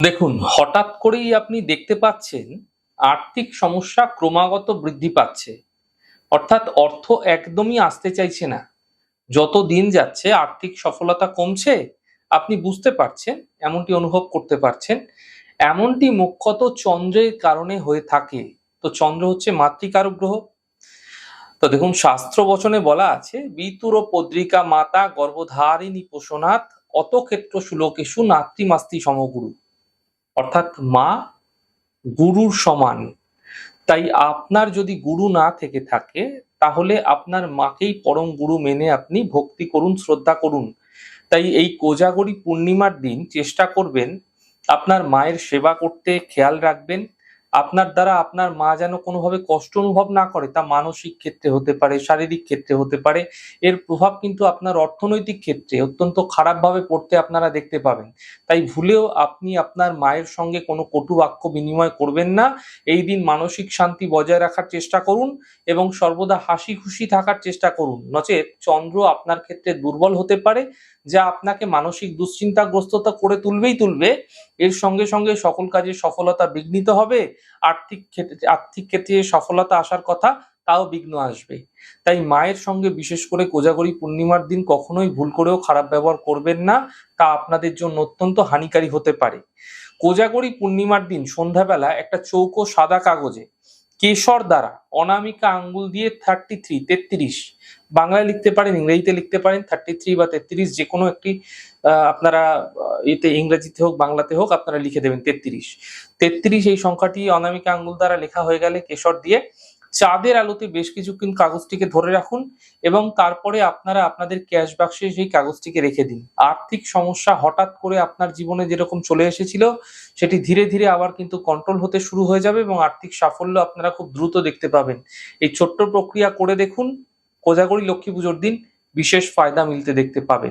দেখুন, হঠাৎ করেই আপনি দেখতে পাচ্ছেন আর্থিক সমস্যা ক্রমাগত বৃদ্ধি পাচ্ছে। অর্থাৎ অর্থ একদমই আসতে চাইছে না। যত দিন যাচ্ছে আর্থিক সফলতা কমছে, আপনি বুঝতে পারছেন, এমনটি অনুভব করতে পারছেন। এমনটি মুখ্যত চন্দ্রের কারণে হয়ে থাকে। তো চন্দ্র হচ্ছে মাতৃকারক গ্রহ। তো দেখুন, শাস্ত্র বচনে বলা আছে, বিতুর পদ্রিকা মাতা গর্ভধারিণী পোষণাৎ অত ক্ষেত্র সুলোকেশু নাত্রিমাস্তি সমগুরু। অর্থাৎ মা গুরুর সমান। তাই আপনার যদি গুরু না থেকে থাকে, তাহলে আপনার মাকেই পরম গুরু মেনে আপনি ভক্তি করুন, শ্রদ্ধা করুন। তাই এই কোজাগরী পূর্ণিমার দিন চেষ্টা করবেন আপনার মায়ের সেবা করতে, খেয়াল রাখবেন আপনার দ্বারা আপনার মা যেন কোনোভাবে কষ্ট অনুভব না করে। তা মানসিক ক্ষেত্রে হতে পারে, শারীরিক ক্ষেত্রে হতে পারে। এর প্রভাব কিন্তু আপনার অর্থনৈতিক ক্ষেত্রে অত্যন্ত খারাপভাবে পড়তে আপনারা দেখতে পাবেন। তাই ভুলেও আপনি আপনার মায়ের সঙ্গে কোনো কটু বাক্য বিনিময় করবেন না। এই দিন মানসিক শান্তি বজায় রাখার চেষ্টা করুন এবং সর্বদা হাসি খুশি থাকার চেষ্টা করুন। নচেৎ চন্দ্র আপনার ক্ষেত্রে দুর্বল হতে পারে, যা আপনাকে মানসিক দুশ্চিন্তাগ্রস্ততা করে তুলবে। এর সঙ্গে সঙ্গে সকল কাজে সফলতা বিঘ্নিত হবে। আর্থিক ক্ষেত্রে সফলতা আসার কথা, তাও বিঘ্ন আসবে। তাই মায়ের সঙ্গে বিশেষ করে কোজাগরী পূর্ণিমার দিন কখনোই ভুল করেও খারাপ ব্যবহার করবেন না। তা আপনাদের জন্য অত্যন্ত হানিকারী হতে পারে। কোজাগরী পূর্ণিমার দিন সন্ধ্যাবেলা একটা চৌকো সাদা কাগজে কেশর দ্বারা অনামিকা আঙ্গুল দিয়ে 33 বাংলায় লিখতে পারেন, ইংরেজিতে লিখতে পারেন, 33 বা 33 যে কোনো একটি আপনারা এতে ইংরেজিতে হোক বাংলাতে হোক আপনারা লিখে দেবেন 33 এই সংখ্যাটি অনামিকা আঙ্গুল দ্বারা লেখা হয়ে গেলে কেশর দিয়ে চাঁদের আলোতে বেশ কিছুক্ষণ কাগজটিকে ধরে রাখুন এবং তারপরে আপনারা আপনাদের ক্যাশ বাক্সে সেই কাগজটিকে রেখে দিন। আর্থিক সমস্যা হঠাৎ করে আপনার জীবনে যেরকম চলে এসেছিল, সেটি ধীরে ধীরে আবার কিন্তু কন্ট্রোল হতে শুরু হয়ে যাবে এবং আর্থিক সাফল্য আপনারা খুব দ্রুত দেখতে পাবেন। এই ছোট্ট প্রক্রিয়া করে দেখুন, কোজাগরী লক্ষ্মী পুজোর দিন বিশেষ ফায়দা মিলতে দেখতে পাবেন।